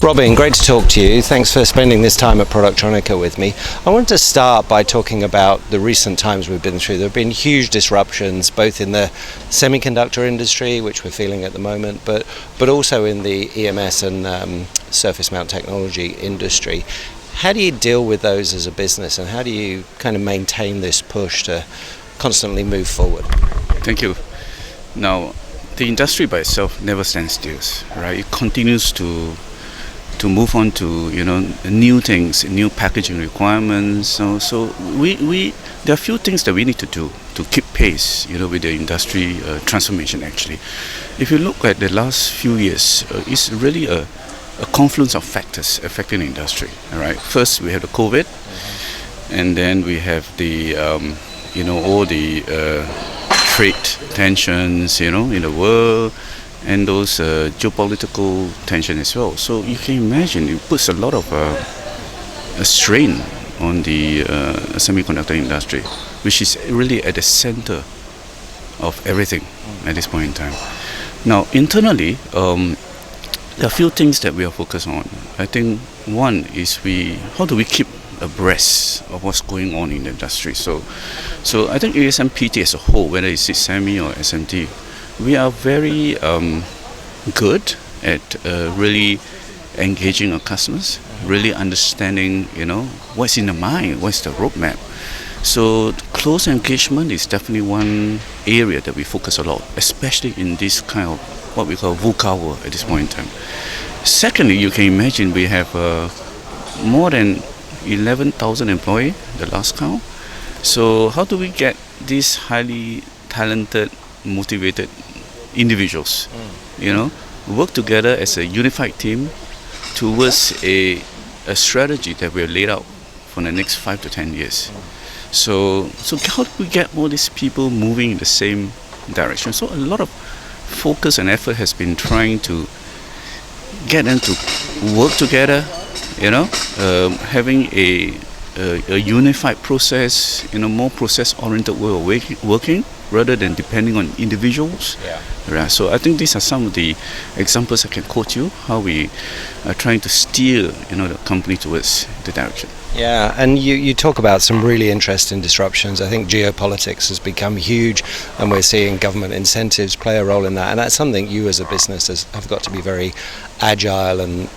Robin, great to talk to you. Thanks for spending this time at Productronica with me. I wanted to start by talking about the recent times we've been through. There have been huge disruptions, both in the semiconductor industry, which we're feeling at the moment, but also in the EMS and surface mount technology industry. How do you deal with those as a business, and how do you kind of maintain this push to constantly move forward? Thank you. Now, the industry by itself never stands still, right? It continues to move on to new things, new packaging requirements. So we there are a few things that we need to do to keep pace, with the industry transformation. Actually, if you look at the last few years, it's really a confluence of factors affecting the industry. All right. First, we have the COVID, and then we have the all the trade tensions, in the world, and those geopolitical tension as well. So you can imagine it puts a lot of a strain on the semiconductor industry, which is really at the center of everything at this point in time. Now, internally, there are a few things that we are focused on. I think one is how do we keep abreast of what's going on in the industry? So I think ASMPT as a whole, whether it's semi or SMT, we are very good at really engaging our customers, really understanding, what's in the mind, what's the roadmap. So close engagement is definitely one area that we focus a lot, especially in this kind of what we call VUCA world at this point in time. Secondly, you can imagine we have more than 11,000 employees, the last count. So how do we get these highly talented, motivated individuals, work together as a unified team towards a strategy that we have laid out for the next 5 to 10 years. So how do we get all these people moving in the same direction? So a lot of focus and effort has been trying to get them to work together, having a unified process, more process-oriented way of working rather than depending on individuals. Yeah. Right. So I think these are some of the examples I can quote you, how we are trying to steer, the company towards the direction. Yeah, and you talk about some really interesting disruptions. I think geopolitics has become huge, and we're seeing government incentives play a role in that. And that's something you as a business have got to be very agile and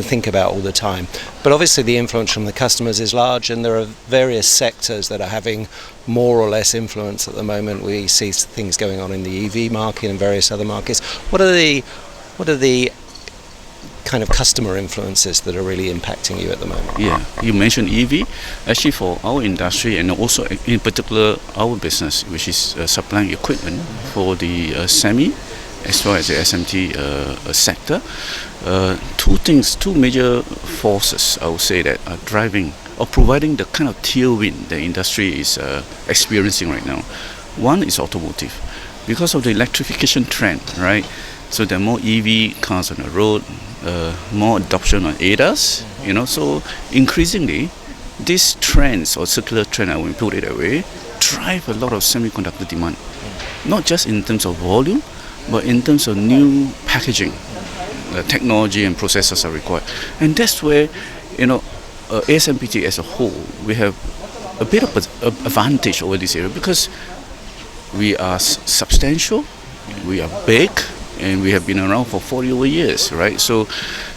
think about all the time. But obviously the influence from the customers is large, and there are various sectors that are having more or less influence at the moment. We see things going on in the EV market and various other markets. What are the kind of customer influences that are really impacting you at the moment? Yeah, you mentioned EV. Actually, for our industry and also in particular our business, which is supplying equipment for the semi as well as the SMT sector, two major forces I would say that are driving or providing the kind of tailwind the industry is experiencing right now. One is automotive, because of the electrification trend, right? So there are more EV cars on the road, more adoption on ADAS, so increasingly these trends or circular trend, I will put it that way, drive a lot of semiconductor demand, not just in terms of volume, but in terms of new packaging, technology and processes are required. And that's where, ASMPT as a whole, we have a bit of an advantage over this area because we are substantial, we are big, and we have been around for 40 over years, right? So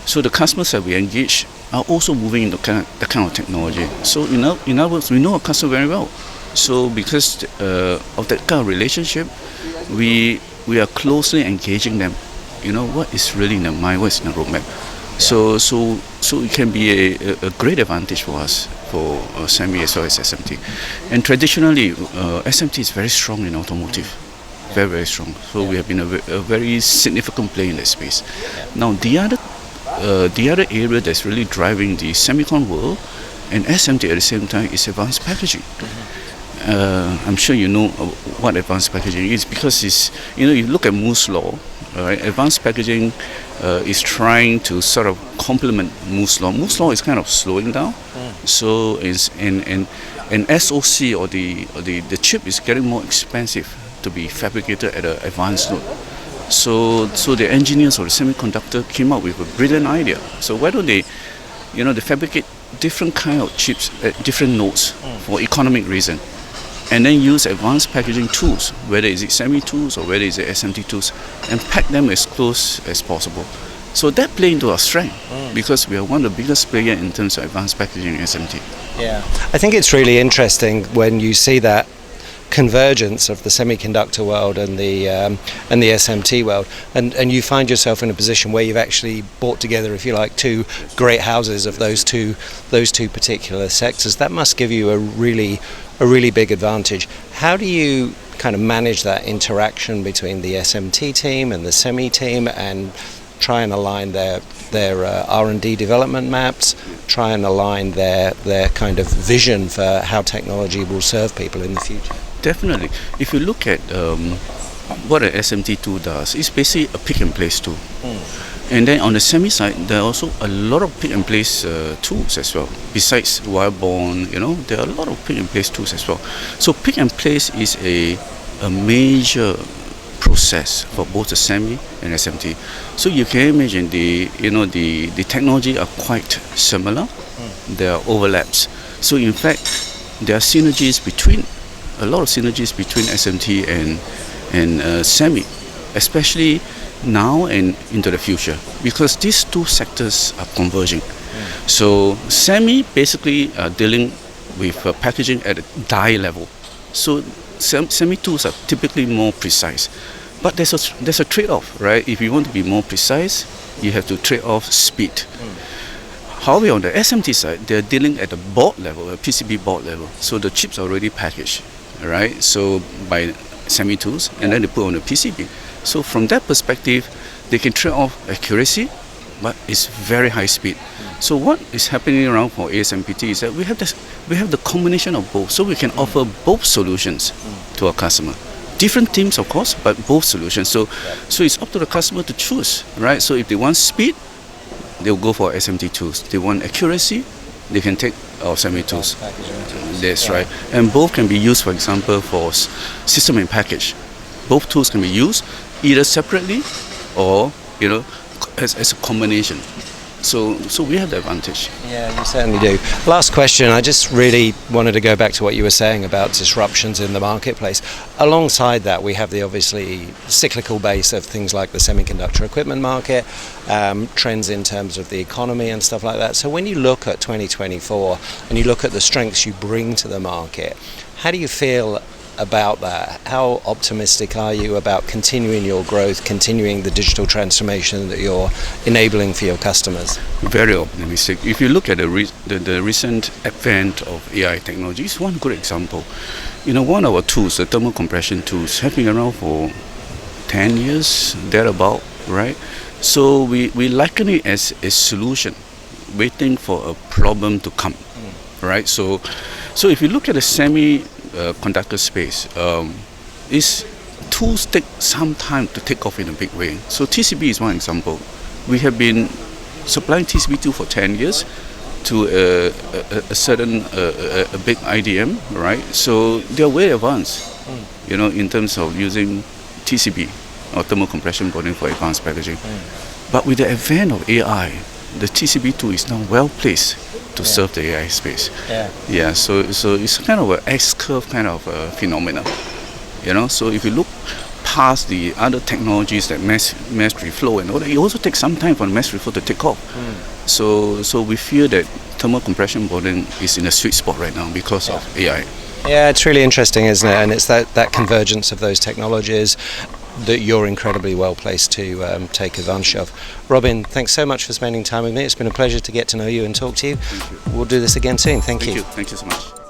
the customers that we engage are also moving into that kind of technology. So in other words, we know our customer very well. So because of that kind of relationship, we are closely engaging them. What is really in their mind, what's in the roadmap. So it can be a great advantage for us, for semi as well as SMT. And traditionally, SMT is very strong in automotive, very, very strong. So we have been a very significant player in that space. Now the other area that's really driving the semicon world and SMT at the same time is advanced packaging. I'm sure you know what advanced packaging is, because it's, you look at Moore's law, right? Advanced packaging is trying to sort of complement Moore's law. Moore's law is kind of slowing down, so and SoC or the chip is getting more expensive to be fabricated at an advanced node. So the engineers of the semiconductor came up with a brilliant idea. So why don't they, they fabricate different kind of chips at different nodes for economic reason, and then use advanced packaging tools, whether it's semi tools or whether it's SMT tools, and pack them as close as possible. So that plays into our strength because we are one of the biggest players in terms of advanced packaging SMT. Yeah, I think it's really interesting when you see that convergence of the semiconductor world and the SMT world, and you find yourself in a position where you've actually brought together, if you like, two great houses of those two particular sectors. That must give you a really big advantage. How do you kind of manage that interaction between the SMT team and the semi team, and try and align their R&D development maps, try and align their kind of vision for how technology will serve people in the future? Definitely. If you look at what an SMT tool does, it's basically a pick and place tool. And then on the semi side, there are also a lot of pick and place tools as well. Besides wire bond, there are a lot of pick and place tools as well. So pick and place is a major process for both the semi and SMT. So you can imagine the technology are quite similar. There are overlaps. So in fact, there are a lot of synergies between SMT and semi, especially now and into the future, because these two sectors are converging. So semi basically are dealing with packaging at a die level. So semi tools are typically more precise, but there's a trade-off, right? If you want to be more precise, you have to trade off speed. However, on the SMT side, they're dealing at the board level, a PCB board level. So the chips are already packaged, right? So by semi tools, and then they put on the PCB. So from that perspective, they can trade off accuracy, but it's very high speed. So what is happening around for ASMPT is that we have the combination of both, so we can offer both solutions to our customer. Different teams, of course, but both solutions. So it's up to the customer to choose, right? So if they want speed, they'll go for SMT tools. They want accuracy, they can take our semi tools. That's right. And both can be used, for example, for system and package. Both tools can be used either separately or as a combination. So we have the advantage. Yeah, you certainly do. Last question, I just really wanted to go back to what you were saying about disruptions in the marketplace. Alongside that, we have the obviously cyclical base of things like the semiconductor equipment market, trends in terms of the economy and stuff like that. So when you look at 2024 and you look at the strengths you bring to the market, how do you feel about that? How optimistic are you about continuing your growth, continuing the digital transformation that you're enabling for your customers? Very optimistic. If you look at the recent advent of AI technology, it's one good example. One of our tools, the thermal compression tools, have been around for 10 years, thereabout, right? So we liken it as a solution, waiting for a problem to come, right? So if you look at the semiconductor space, tools take some time to take off in a big way. So TCB is one example. We have been supplying TCB tool for 10 years to a certain big IDM, right? So they're way advanced, in terms of using TCB or thermal compression bonding for advanced packaging. But with the advent of AI, the TCB tool is now well placed to serve the AI space. So it's kind of an S-curve kind of phenomena. So if you look past the other technologies like mass reflow and all that, it also takes some time for the mass reflow to take off. So we feel that thermal compression bonding is in a sweet spot right now because of AI. Yeah, it's really interesting, isn't it? And it's that convergence of those technologies that you're incredibly well placed to take advantage of. Robin, thanks so much for spending time with me. It's been a pleasure to get to know you and talk to you. We'll do this again soon. Thank you. Thank you so much.